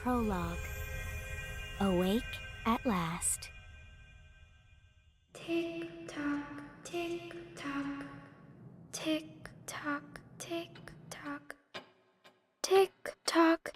Prologue. Awake at last. Tick tock, tick tock, tick tock, tick tock, tick tock.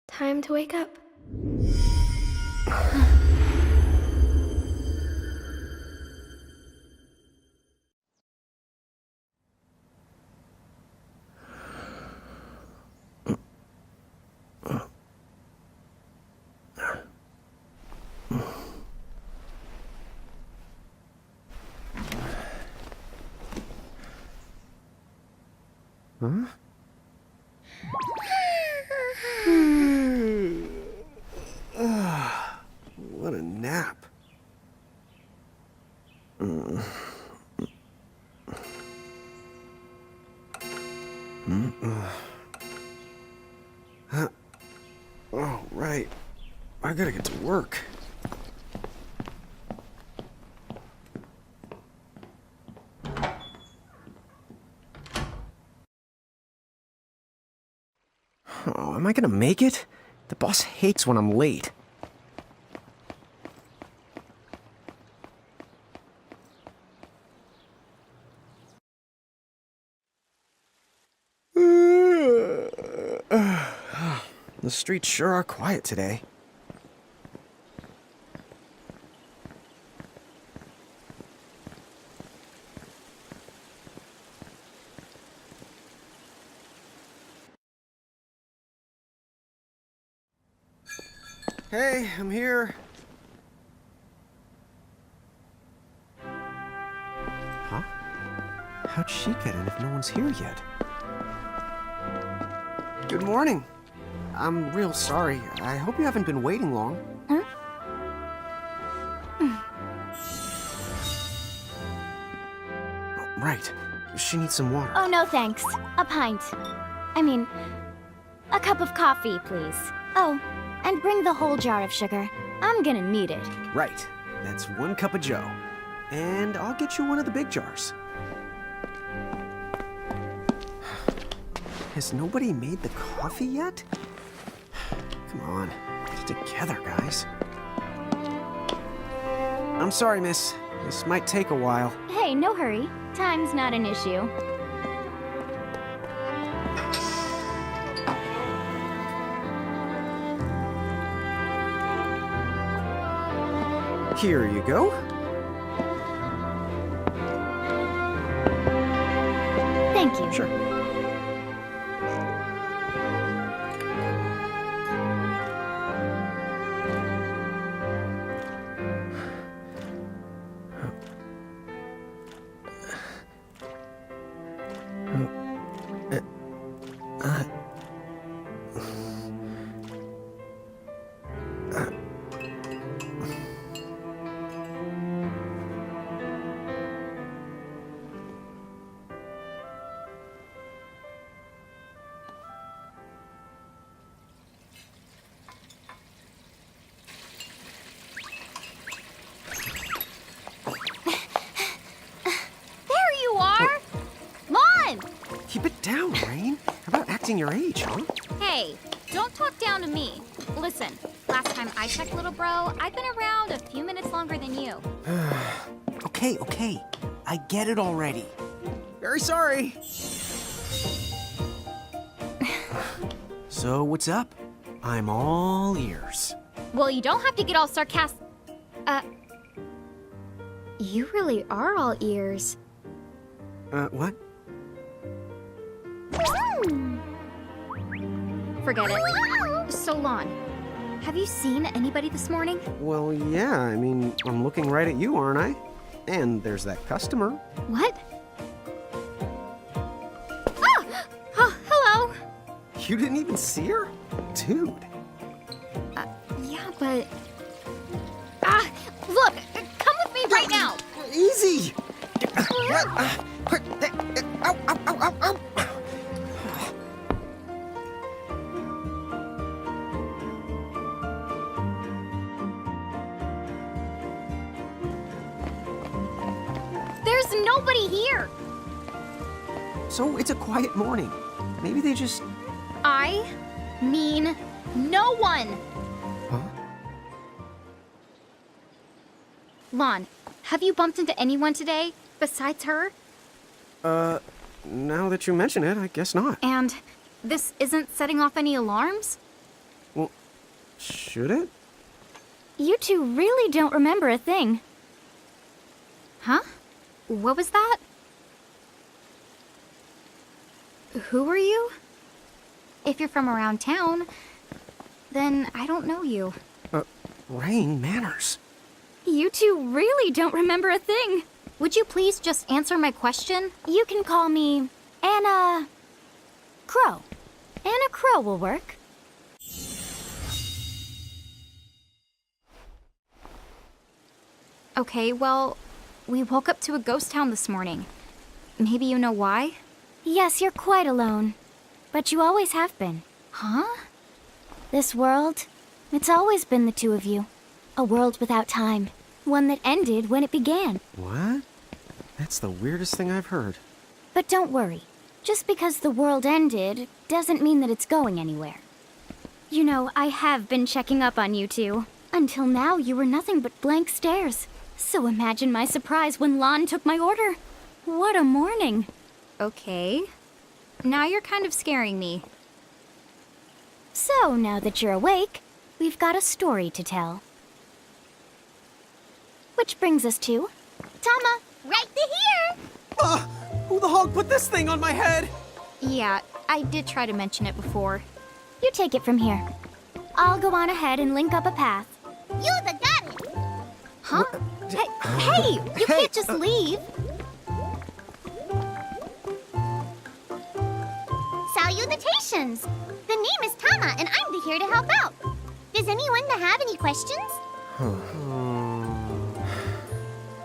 Time to wake up. Huh? What a nap. Oh, right. I gotta get to work. Oh, am I gonna make it? The boss hates when I'm late. The streets sure are quiet today. Hey, I'm here. Huh? How'd she get in if no one's here yet? Good morning. I'm real sorry. I hope you haven't been waiting long. Huh? Oh, right. She needs some water. Oh, no thanks. A pint. I mean, a cup of coffee, please. Oh, and bring the whole jar of sugar. I'm gonna need it. Right. That's 1 cup of joe. And I'll get you one of the big jars. Has nobody made the coffee yet? Come on, get it together, guys. I'm sorry, miss. This might take a while. Hey, no hurry. Time's not an issue. Here you go. Thank you. Sure. There you are! Lon! Keep it down, Rain. How about acting your age, huh? Hey, don't talk down to me. Listen, last time I checked, little bro, I've been around a few minutes longer than you. Okay. I get it already. Very sorry. So, what's up? I'm all ears. Well, you don't have to get all sarcastic. You really are all ears. What? Forget it. So, Lon, have you seen anybody this morning? Well, yeah, I mean, I'm looking right at you, aren't I? And there's that customer. What? Oh, hello. You didn't even see her? Dude. Yeah, but... look, come with me right now. Easy! Ow, ow, ow, ow, ow. There's nobody here. So it's a quiet morning. Maybe they just... I mean no one. Huh? Lon, have you bumped into anyone today besides her? Now that you mention it, I guess not. And this isn't setting off any alarms? Well, should it? You two really don't remember a thing. Huh? What was that? Who are you? If you're from around town, then I don't know you. Rain, manners. You two really don't remember a thing. Would you please just answer my question? You can call me Anna Crow. Anna Crow will work. Okay, well, we woke up to a ghost town this morning. Maybe you know why? Yes, you're quite alone. But you always have been. Huh? This world, it's always been the two of you. A world without time. One that ended when it began. What? That's the weirdest thing I've heard. But don't worry. Just because the world ended doesn't mean that it's going anywhere. You know, I have been checking up on you two. Until now, you were nothing but blank stares. So imagine my surprise when Lon took my order. What a morning. Okay. Now you're kind of scaring me. So, now that you're awake, we've got a story to tell. Which brings us to... Tama, right to here! Who the hog put this thing on my head? Yeah, I did try to mention it before. You take it from here. I'll go on ahead and link up a path. You the got it! Huh? Hey, you can't just leave! Salutations! The name is Tama, and I'm here to help out. Does anyone have any questions?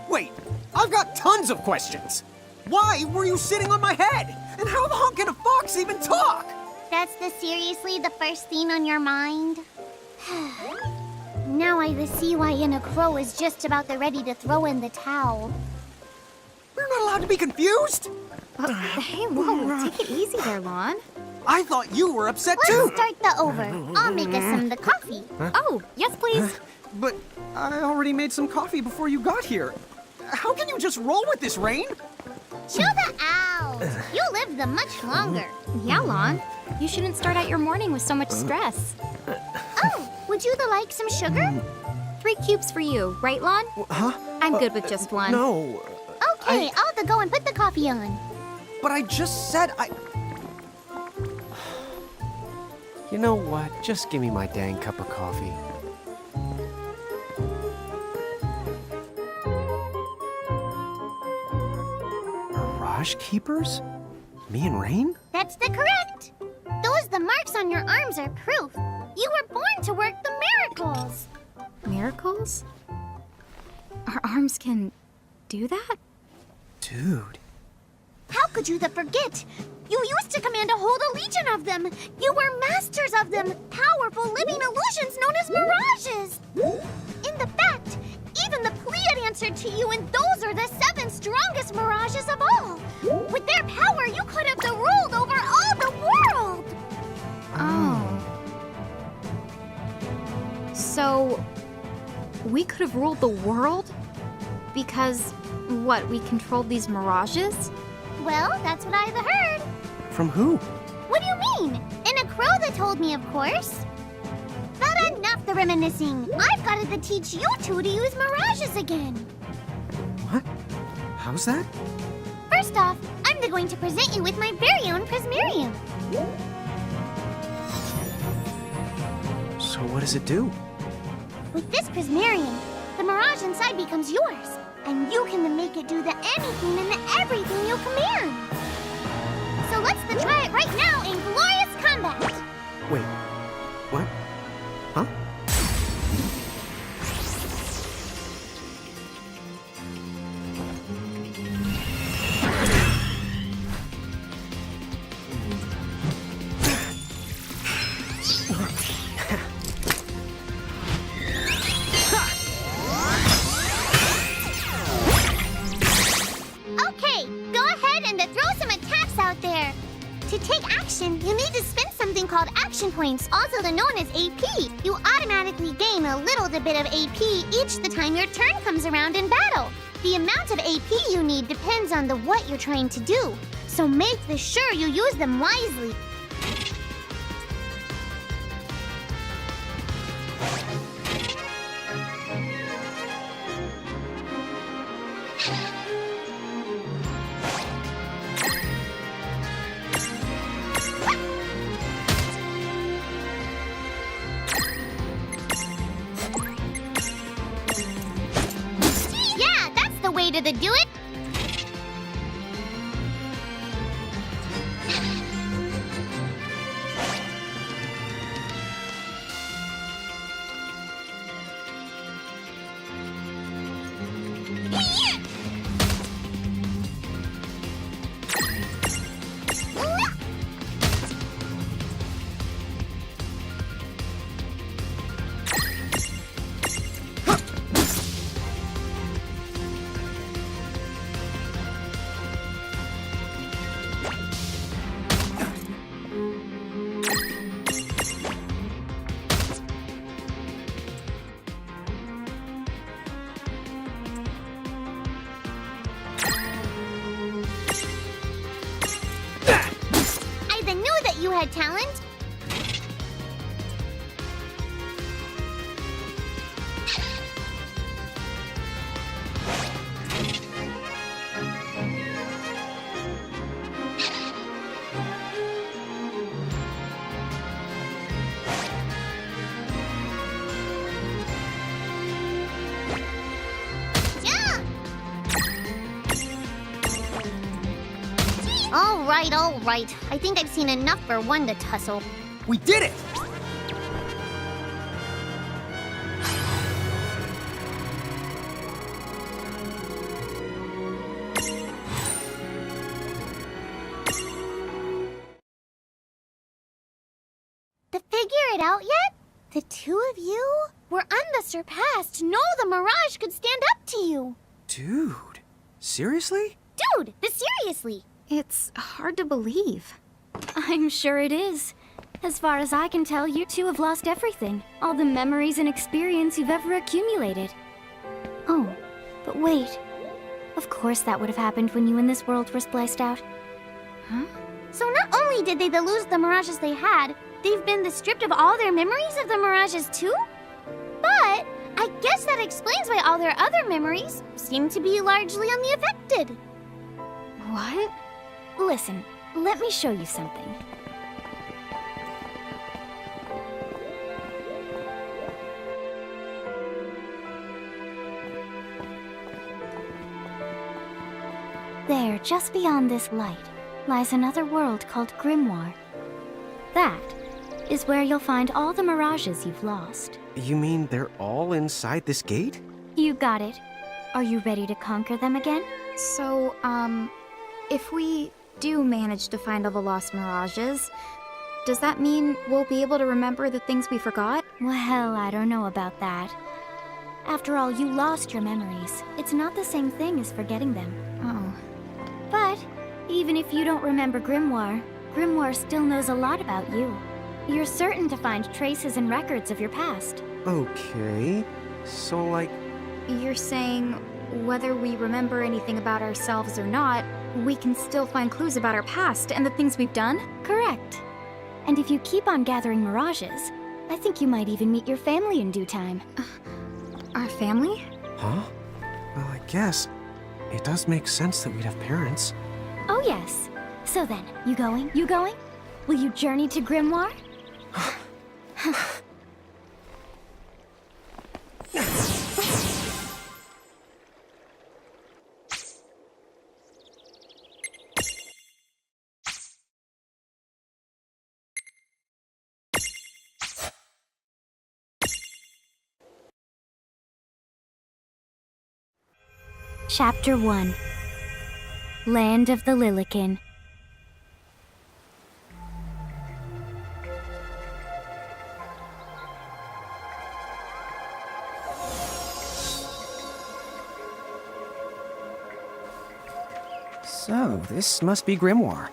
Wait, I've got tons of questions. Why were you sitting on my head? And how the hog can a fox even talk? That's seriously the first thing on your mind? Now I see why Anna Crow is just about ready to throw in the towel. We're not allowed to be confused. Hey, whoa, take it easy there, Lon. I thought you were upset Let's too. start the over. I'll make us some the coffee. Oh, yes, please. But I already made some coffee before you got here. How can you just roll with this, Rain? Chill the out. You live the much longer. Yeah, Lon. You shouldn't start out your morning with so much stress. Oh, would you like some sugar? 3 cubes for you, right, Lon? Huh? I'm good with just one. No. Okay, I'll go and put the coffee on. But I just said I... You know what? Just give me my dang cup of coffee. Mirage Keepers? Me and Rain? That's the correct. The marks on your arms are proof. You were born to work the miracles. Miracles? Our arms can do that? Dude. How could you forget? You used to command a whole legion of them. You were masters of them, powerful living illusions known as mirages. In the fact, even the Pleiad answered to you, and those are the 7 strongest mirages of all. With their power, you could have ruled over all the world. Oh. So, we could have ruled the world? Because, what, we controlled these mirages? Well, that's what I've heard. From who? What do you mean? In a crow that told me, of course. But enough the reminiscing. I've got to teach you two to use mirages again. What? How's that? First off, I'm going to present you with my very own Prismarium. So what does it do? With this Prismarium, the mirage inside becomes yours, and you can make it do the anything and the everything you command. So let's try it right now in glorious combat. Wait. What? Huh? Okay, go ahead and throw some attacks out there. To take action, you need to spend something called action points, also known as AP. You automatically gain a little bit of AP each the time your turn comes around in battle. The amount of AP you need depends on what you're trying to do, so make sure you use them wisely. Yeah, that's the way to do it. I knew that you had talent. All right. I think I've seen enough for one to tussle. We did it! To figure it out yet? The two of you were unsurpassed. No, the Mirage could stand up to you. Dude, seriously? Dude, seriously. It's hard to believe. I'm sure it is. As far as I can tell, you two have lost everything. All the memories and experience you've ever accumulated. Oh, but wait. Of course that would have happened when you and this world were spliced out. Huh? So not only did they lose the Mirages they had, they've been stripped of all their memories of the Mirages too? But I guess that explains why all their other memories seem to be largely unaffected. What? Listen, let me show you something. There, just beyond this light, lies another world called Grimoire. That is where you'll find all the mirages you've lost. You mean they're all inside this gate? You got it. Are you ready to conquer them again? So, if we do manage to find all the lost mirages, does that mean we'll be able to remember the things we forgot? Well, I don't know about that. After all, you lost your memories. It's not the same thing as forgetting them. Oh. But even if you don't remember Grimoire, Grimoire still knows a lot about you. You're certain to find traces and records of your past. Okay. So, like... You're saying whether we remember anything about ourselves or not, we can still find clues about our past and the things we've done? Correct. And if you keep on gathering mirages, I think you might even meet your family in due time. Our family? Huh? Well, I guess it does make sense that we'd have parents. Oh yes. So then, you going? You going? Will you journey to Grimoire? Chapter 1. Land of the Lilican. So, this must be Grimoire.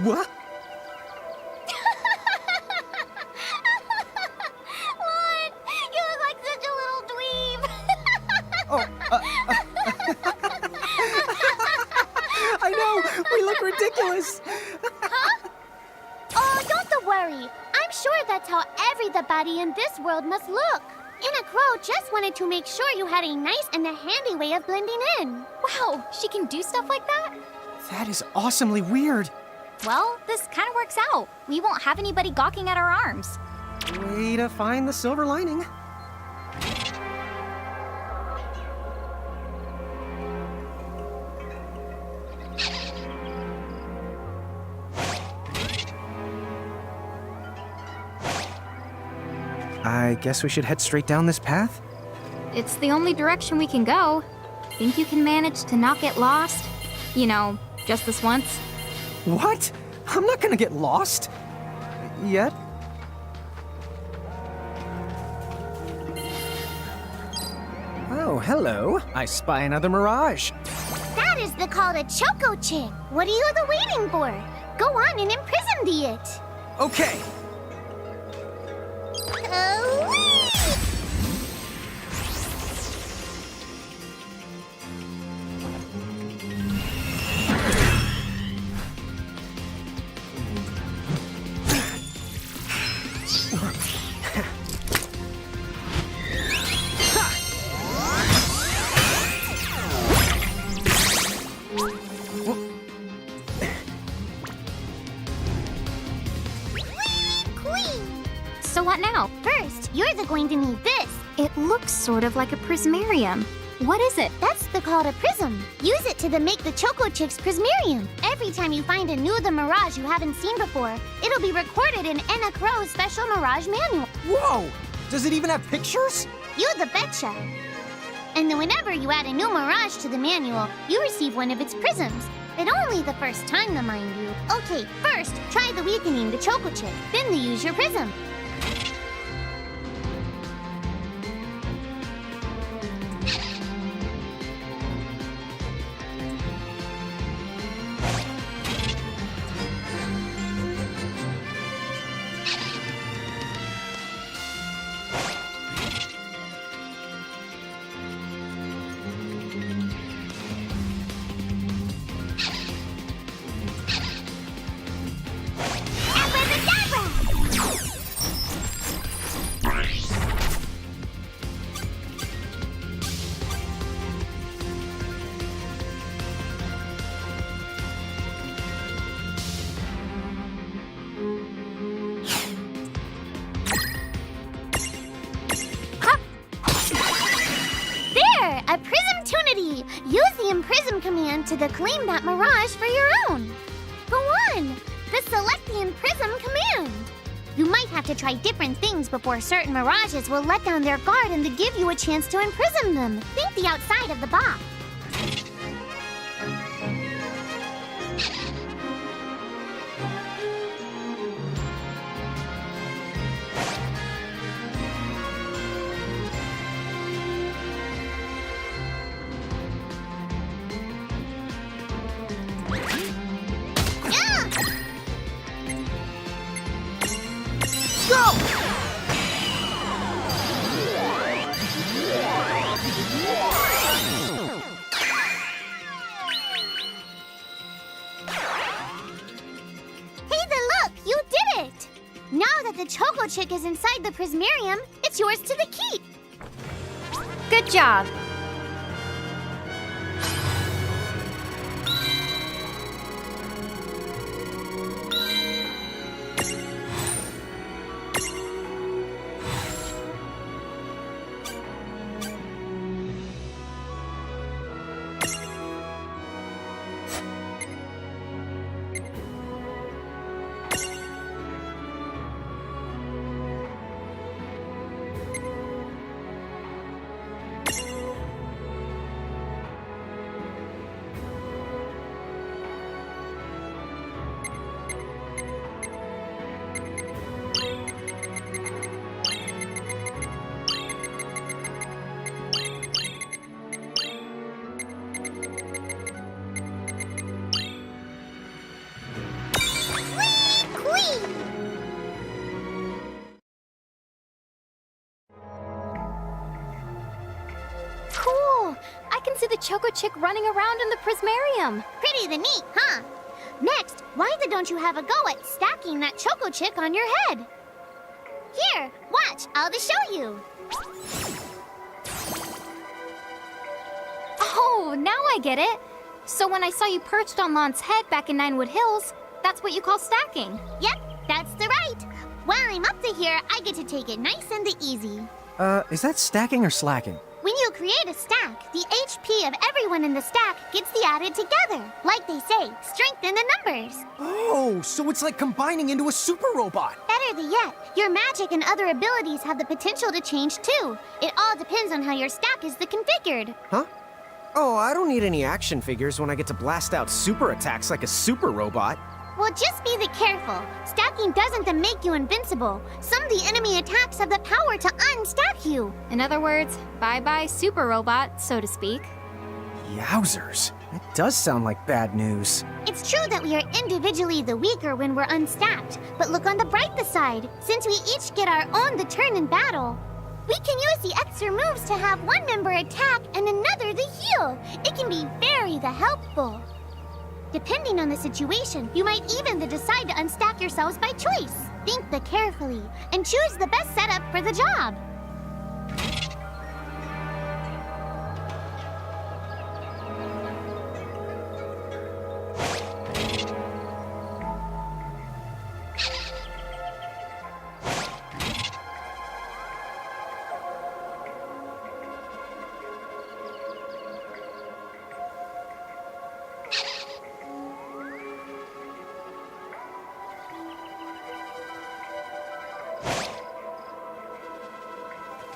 What? What? You look like such a little dweeb. Oh, I know! We look ridiculous! Oh, don't worry. I'm sure that's how everybody in this world must look. Anna Crow just wanted to make sure you had a nice and a handy way of blending in. Wow, she can do stuff like that? That is awesomely weird. Well, this kind of works out. We won't have anybody gawking at our arms. Way to find the silver lining. I guess we should head straight down this path? It's the only direction we can go. Think you can manage to not get lost? You know, just this once? What? I'm not gonna get lost. Yet? Oh, hello. I spy another mirage. That is the call to Choco Chick. What are you waiting for? Go on and imprison the it. Okay. So what now? First, you're going to need this. It looks sort of like a prismarium. What is it? That's the call to Prism. Use it to make the Choco Chick's Prismarium. Every time you find a new Mirage you haven't seen before, it'll be recorded in Anna Crow's special Mirage manual. Whoa! Does it even have pictures? You the betcha. And then whenever you add a new Mirage to the manual, you receive one of its prisms. But only the first time, mind you. Okay, first, try the weakening the Choco Chick, then use your prism. Use the Imprism command to claim that Mirage for your own. Go on! The Selectian Prism command! You might have to try different things before certain mirages will let down their guard and to give you a chance to imprison them. Think the outside of the box. The Choco Chick is inside the Prismarium. It's yours to the keep. Good job. Cool! I can see the Choco Chick running around in the Prismarium. Pretty the neat, huh? Next, why don't you have a go at stacking that Choco Chick on your head? Here, watch, I'll just show you. Oh, now I get it. So when I saw you perched on Lon's head back in Ninewood Hills, that's what you call stacking. Yep, that's the right. While I'm up to here, I get to take it nice and easy. Is that stacking or slacking? When you create a stack, the HP of everyone in the stack gets the added together. Like they say, strengthen the numbers. Oh, so it's like combining into a super robot. Better yet, your magic and other abilities have the potential to change too. It all depends on how your stack is configured. Huh? Oh, I don't need any action figures when I get to blast out super attacks like a super robot. Well, just be careful. Stacking doesn't make you invincible. Some of the enemy attacks have the power to unstack you. In other words, bye-bye super robot, so to speak. Yowzers. That does sound like bad news. It's true that we are individually the weaker when we're unstacked, but look on the brighter side. Since we each get our own turn in battle, we can use the extra moves to have one member attack and another to heal. It can be very helpful. Depending on the situation, you might even decide to unstack yourselves by choice. Think carefully and choose the best setup for the job.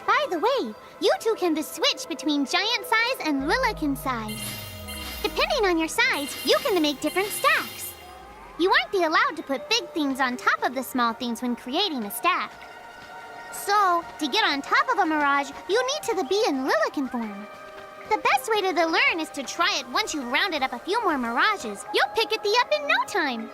By the way, you two can switch between giant size and Lillican size. Depending on your size, you can make different stacks. You aren't allowed to put big things on top of the small things when creating a stack. So, to get on top of a mirage, you need to be in Lillican form. The best way to learn is to try it once you've rounded up a few more mirages. You'll pick it up in no time.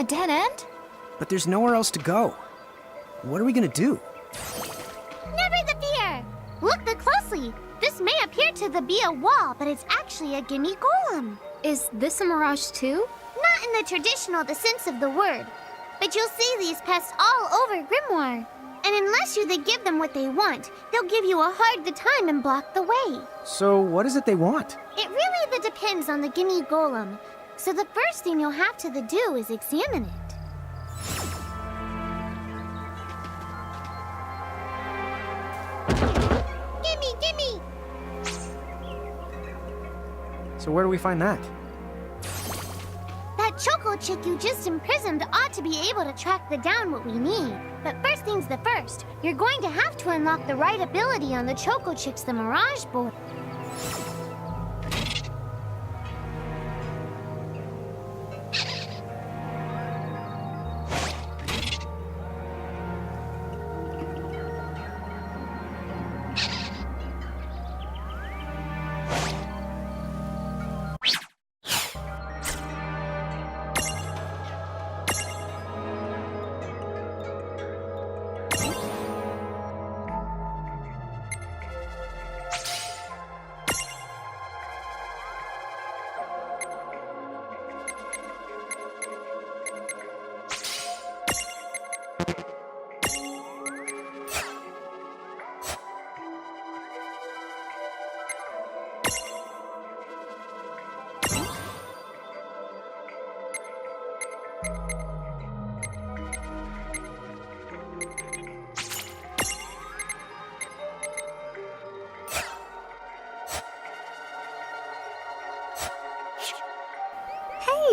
A dead end? But there's nowhere else to go. What are we gonna do? Never the fear! Look closely. This may appear to be a wall, but it's actually a gimme golem. Is this a mirage too? Not in the traditional sense of the word. But you'll see these pests all over Grimoire. And unless you give them what they want, they'll give you a hard time and block the way. So what is it they want? It really depends on the gimme golem. So the first thing you'll have to do is examine it. Gimme! So where do we find that? That choco chick you just imprisoned ought to be able to track down what we need. But first things the first, you're going to have to unlock the right ability on the choco chick's the Mirage board.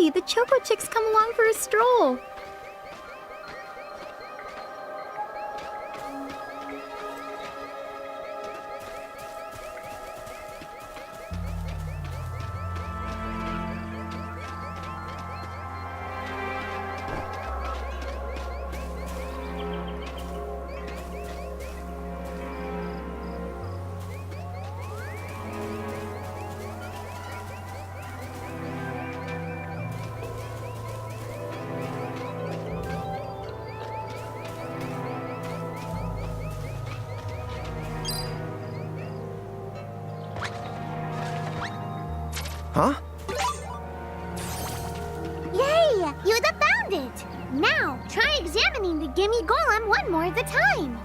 Hey, the Choco Chick's come along for a stroll. Huh? Yay! You found it! Now, try examining the gimme golem one more at a time.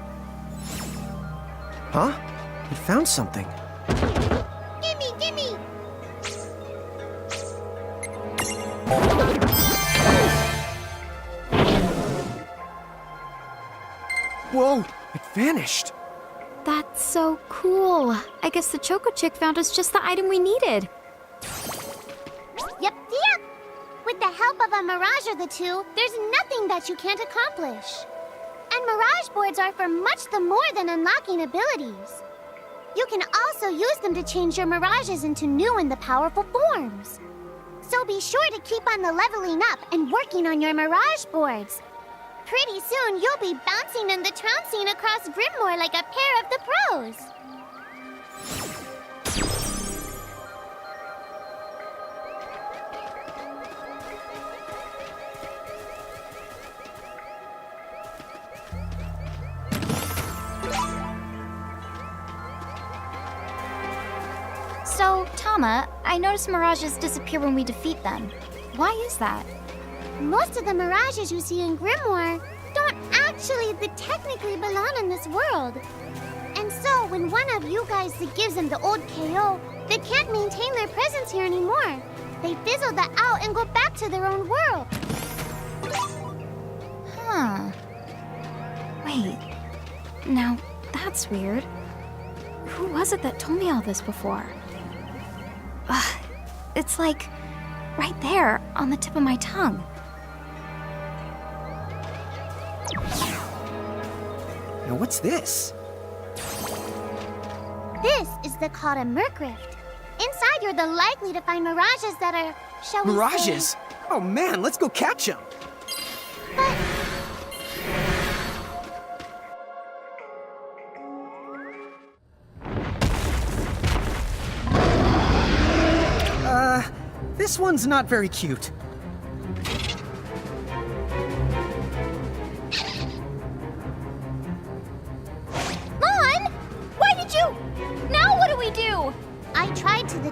Huh? We found something. Gimme! Whoa! It vanished! That's so cool. I guess the Choco Chick found us just the item we needed. Yep. With the help of a Mirage or the two, there's nothing that you can't accomplish. And Mirage boards are for much more than unlocking abilities. You can also use them to change your Mirages into new and powerful forms. So be sure to keep on the leveling up and working on your Mirage boards. Pretty soon, you'll be bouncing and trouncing across Grimoire like a pair of the pros. So, Tama, I noticed mirages disappear when we defeat them. Why is that? Most of the Mirages you see in Grimoire don't actually technically belong in this world. And so, when one of you guys gives them the old KO, they can't maintain their presence here anymore. They fizzle out and go back to their own world. Huh. Wait. Now, that's weird. Who was it that told me all this before? Ugh. It's like right there on the tip of my tongue. Now what's this? This is called a Merc Rift. Inside, you're likely to find Mirages that are, shall we say... Mirages? Oh man, let's go catch them! But... This one's not very cute.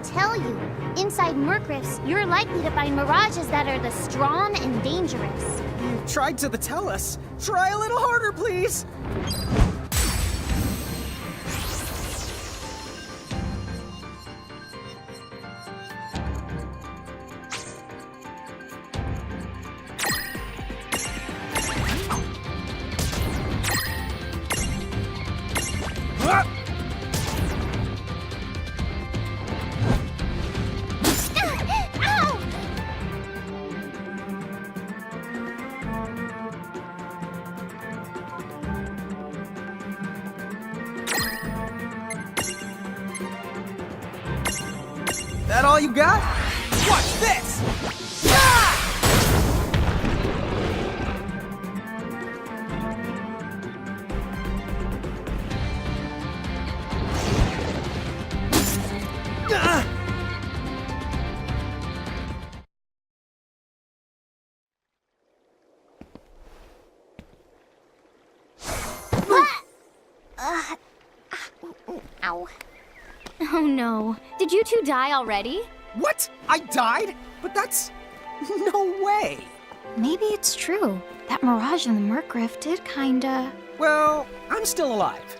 tell you. Inside Murkrifts, you're likely to find mirages that are the strong and dangerous. You tried to tell us. Try a little harder, please. Ow! That all you got? Watch this! Ah! Ah! Ow. Oh no. Did you two die already? What? I died? But that's... no way. Maybe it's true. That mirage in the Murkrift did kinda... Well, I'm still alive.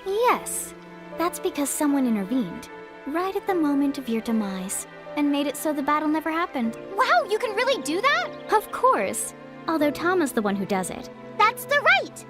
Yes. That's because someone intervened, right at the moment of your demise, and made it so the battle never happened. Wow, you can really do that? Of course. Although Tama's the one who does it. That's the right!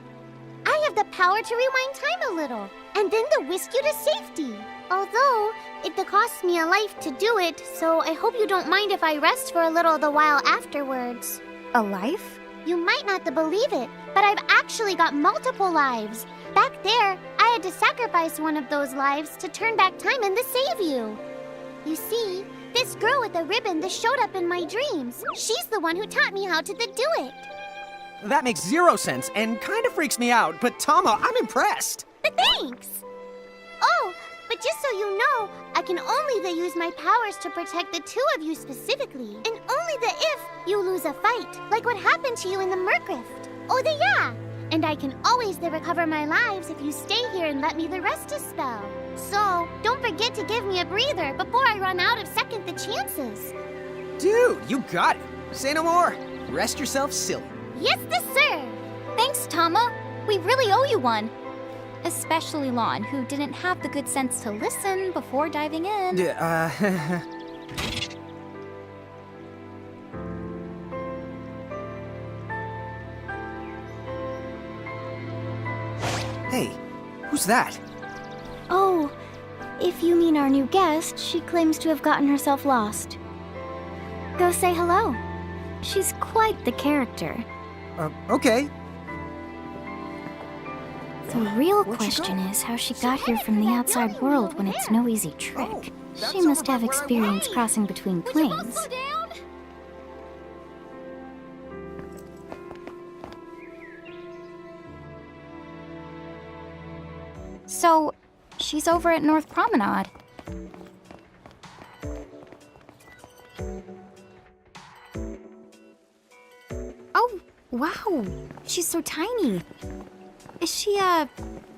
I have the power to rewind time a little, and then to whisk you to safety. Although, it costs me a life to do it, so I hope you don't mind if I rest for a little the while afterwards. A life? You might not believe it, but I've actually got multiple lives. Back there, I had to sacrifice one of those lives to turn back time and to save you. You see, this girl with the ribbon that showed up in my dreams, she's the one who taught me how to do it. That makes zero sense and kind of freaks me out, but Tama, I'm impressed. Thanks! Oh, but just so you know, I can only use my powers to protect the two of you specifically, and only if you lose a fight, like what happened to you in the Murkrift. Oh, yeah! And I can always recover my lives if you stay here and let me rest a spell. So, don't forget to give me a breather before I run out of second the chances. Dude, you got it. Say no more. Rest yourself silly. Yes, sir! Thanks, Tama. We really owe you one. Especially Lon, who didn't have the good sense to listen before diving in. Hey, who's that? Oh, if you mean our new guest, she claims to have gotten herself lost. Go say hello. She's quite the character. Okay. The real Where'd she question go? is how she got here from the outside world when it's no easy trick. that's She all must have about where I experience crossing between planes. So, she's over at North Promenade. Oh, wow. She's so tiny. Is she,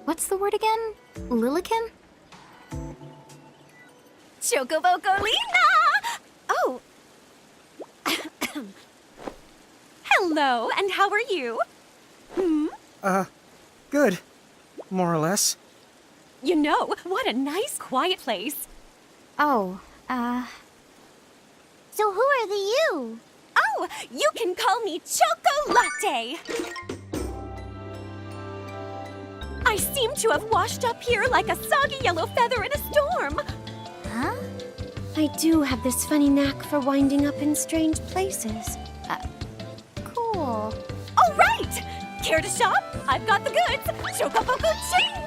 what's the word again? Lilican? Chocobocolina! Oh. Hello, and how are you? Good. More or less. You know, what a nice, quiet place. Oh, So who are the you? Oh, you can call me Chocolate. I seem to have washed up here like a soggy yellow feather in a storm. Huh? I do have this funny knack for winding up in strange places. cool. All right! Care to shop? I've got the goods. Chocoboco ching!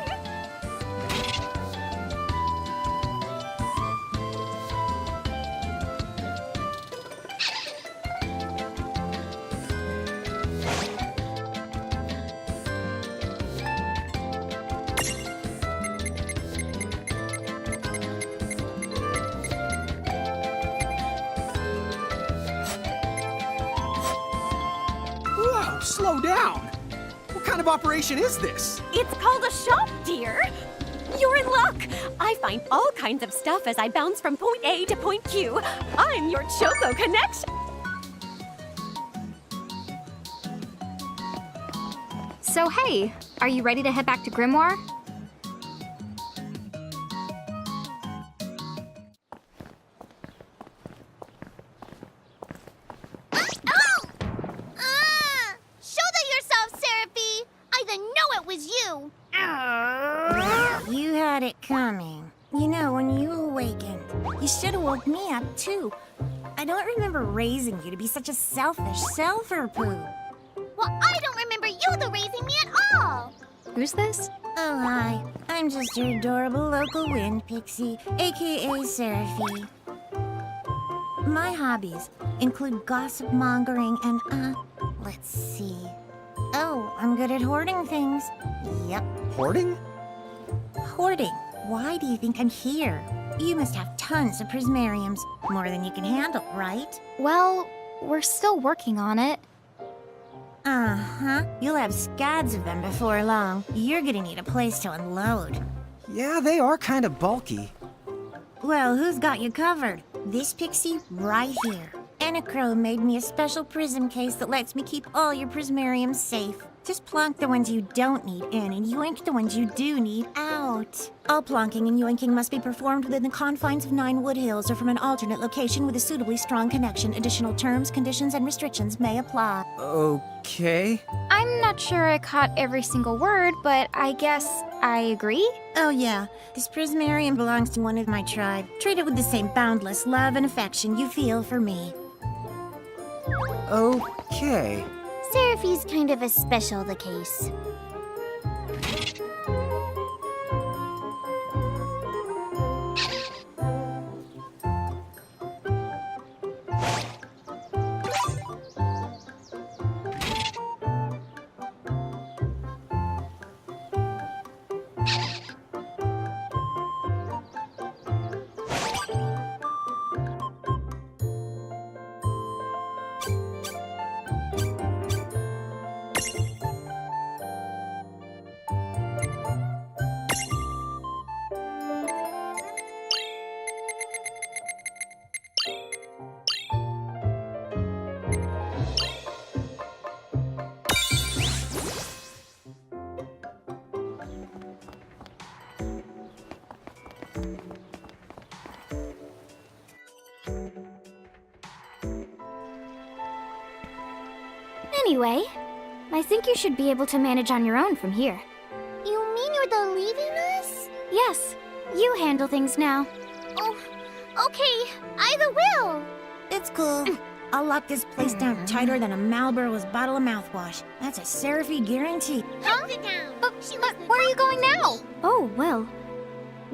Whoa, slow down. What kind of operation is this? It's called a shop, dear. You're in luck! I find all kinds of stuff as I bounce from point A to point Q. I'm your Choco connection. So hey, are you ready to head back to Grimoire? Oh! Show yourself, Seraphie! I didn't know it was you! You had it coming. You know, when you awakened, you should have woke me up, too. I don't remember raising you to be such a selfish self-poo. Well, I don't remember you raising me at all! Who's this? Oh, hi. I'm just your adorable local wind pixie, aka Seraphie. My hobbies include gossip mongering and, let's see. Oh, I'm good at hoarding things. Yep, Hoarding? hoarding. Why do you think I'm here? You must have tons of prismariums, more than you can handle, right? Well, we're still working on it. Uh-huh. You'll have scads of them before long. You're gonna need a place to unload. Yeah, they are kind of bulky. Well, who's got you covered? This pixie right here. Anacro made me a special prism case that lets me keep all your prismariums safe. Just plonk the ones you don't need in and yoink the ones you do need out. All plonking and yoinking must be performed within the confines of 9 Wood Hills or from an alternate location with a suitably strong connection. Additional terms, conditions, and restrictions may apply. Okay. I'm not sure I caught every single word, but I guess I agree. Oh yeah, this prismarium belongs to one of my tribe. Treat it with the same boundless love and affection you feel for me. Okay. Seraphie's kind of a special case. Anyway, I think you should be able to manage on your own from here. You mean you're the leaving us? Yes, you handle things now. Oh, okay. I will. It's cool. I'll lock this place down tighter than a Marlboro's bottle of mouthwash. That's a Seraphie guarantee. Huh? But where are you going now? Oh, well,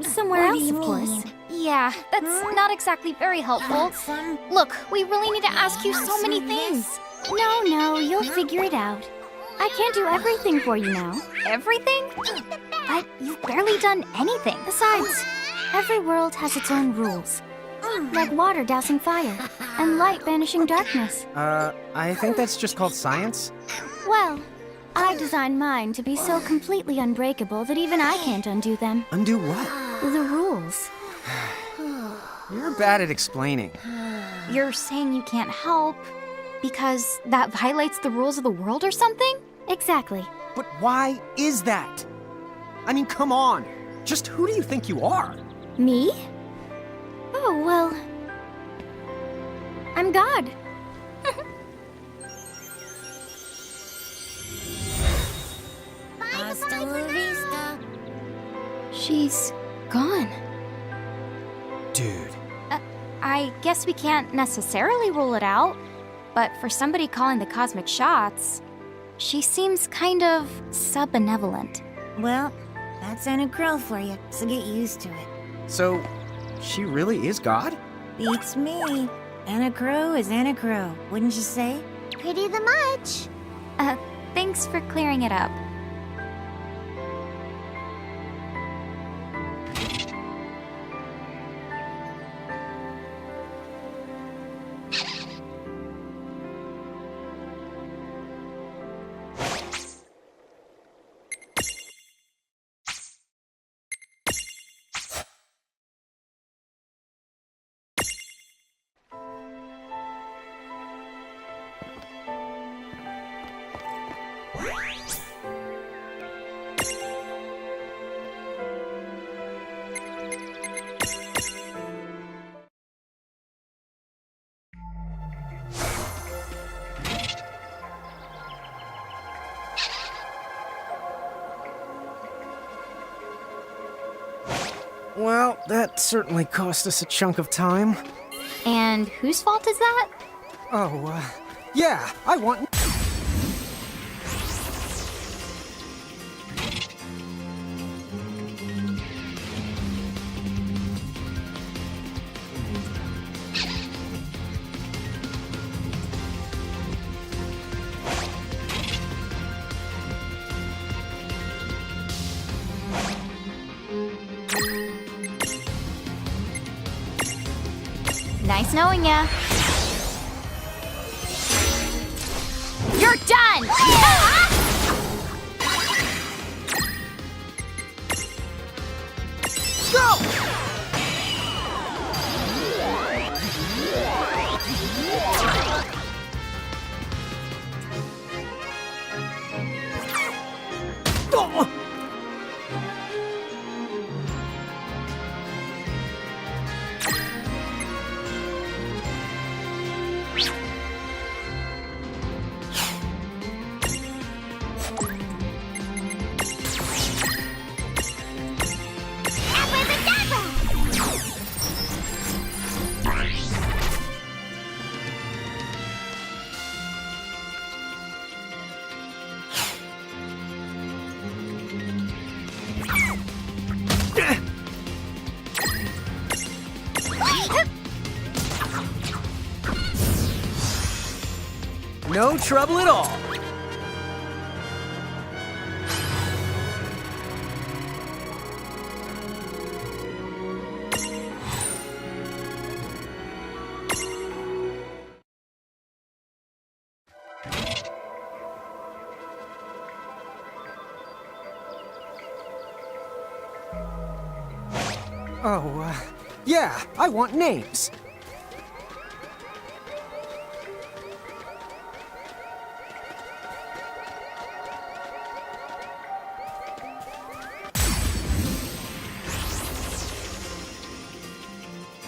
somewhere What do else, you of course. mean? Yeah, that's not exactly very helpful. Some Look, we really need to ask you so many things. No, you'll figure it out. I can't do everything for you now. Everything? But you've barely done anything. Besides, every world has its own rules. Like water dousing fire, and light banishing darkness. I think that's just called science. Well, I designed mine to be so completely unbreakable that even I can't undo them. Undo what? The rules. You're bad at explaining. You're saying you can't help because that violates the rules of the world or something? Exactly. But why is that? I mean, come on. Just who do you think you are? Me? Oh, well, I'm God. hasta la vista. She's gone. Dude. I guess we can't necessarily rule it out, but for somebody calling the cosmic shots, she seems kind of sub-benevolent. Well, that's Anna Crow for you, so get used to it. So, she really is God? Beats me. Anna Crow is Anna Crow, wouldn't you say? Pretty the much. Thanks for clearing it up. Well, that certainly cost us a chunk of time. And whose fault is that? Oh, yeah, I want... Nice knowing ya. You're done! Go! Oh! No trouble at all. Oh, yeah, I want names.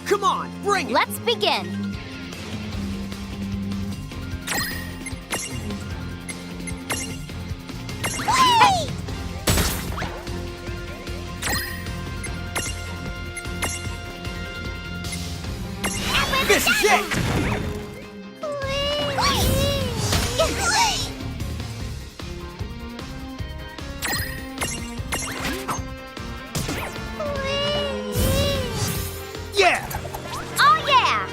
Come on, bring it! Let's begin. This is it! Yeah! Oh yeah!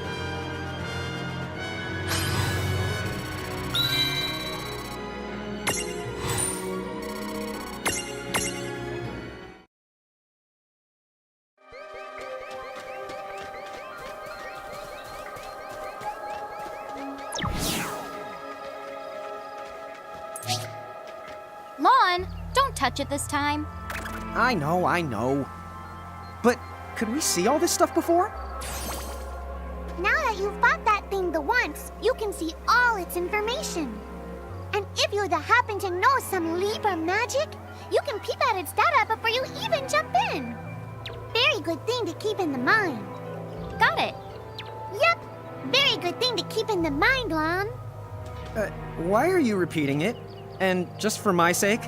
Lon, don't touch it this time. I know. But could we see all this stuff before? Now that you've fought that thing the once, you can see all its information. And if you happen to know some Libra magic, you can peep at its data before you even jump in. Very good thing to keep in the mind. Got it. Yep, very good thing to keep in the mind, Lon. Why are you repeating it? And just for my sake?